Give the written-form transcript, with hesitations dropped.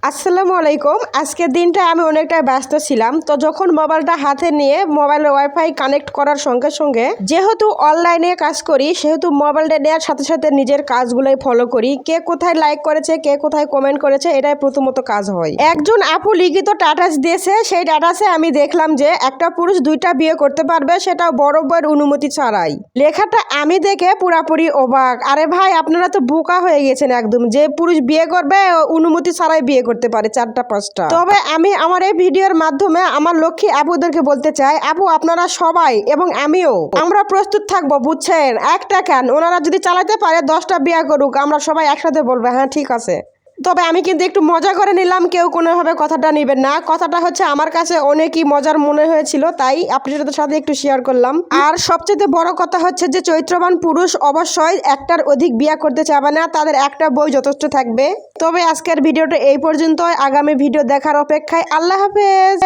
আসসালামু আলাইকুম। আজকের দিনটা আমি অনেকটা ব্যস্ত ছিলাম, তো যখন মোবাইলটা হাতে নিয়ে মোবাইলে ওয়াইফাই কানেক্ট করার সঙ্গে সঙ্গে যেহেতু অনলাইনে কাজ করি, সেহেতু মোবাইলটা নেওয়ার সাথে সাথে নিজের কাজগুলোই ফলো করি। কে কোথায় লাইক করেছে, কে কোথায় কমেন্ট করেছে, এটাই প্রথমত কাজ হয়। একজন আপু লিখিত স্ট্যাটাস দিয়েছে, সেই স্ট্যাটাসে আমি দেখলাম যে একটা পুরুষ দুইটা বিয়ে করতে পারবে, সেটাও বড় বউয়ের অনুমতি ছাড়াই। লেখাটা আমি দেখে পুরাপুরি অবাক। আরে ভাই, আপনারা তো বোকা হয়ে গেছেন একদম, যে পুরুষ বিয়ে করবে অনুমতি ছাড়াই বিয়ে করতে পারে 4টা 5টা। তবে আমি আমার এই ভিডিওর মাধ্যমে আমার লক্ষ্মী আপুদেরকে বলতে চাই, আপু আপনারা সবাই এবং আমিও আমরা প্রস্তুত থাকবো, বুঝছেন? একটা কেন, ওনারা যদি চালাতে পারে 10টা বিয়ে করুক, আমরা সবাই একসাথে বলবো হ্যাঁ ঠিক আছে। তবে আমি কিন্তু একটু মজা করে নিলাম, কেউ কোনোভাবে কথাটা নেবেন না। কথাটা হচ্ছে আমার কাছে অনেকই মজার মনে হয়েছিল, তাই আপনাদের সাথে একটু শেয়ার করলাম। আর সবচেয়ে বড় কথা হচ্ছে যে চরিত্রবান পুরুষ অবশ্যই একটার অধিক বিয়ে করতে চাবে না, তাদের একটা বই যথেষ্ট থাকবে। তবে আজকের ভিডিওটা এই পর্যন্ত, আগামী ভিডিও দেখার অপেক্ষায়। আল্লাহ হাফেজ।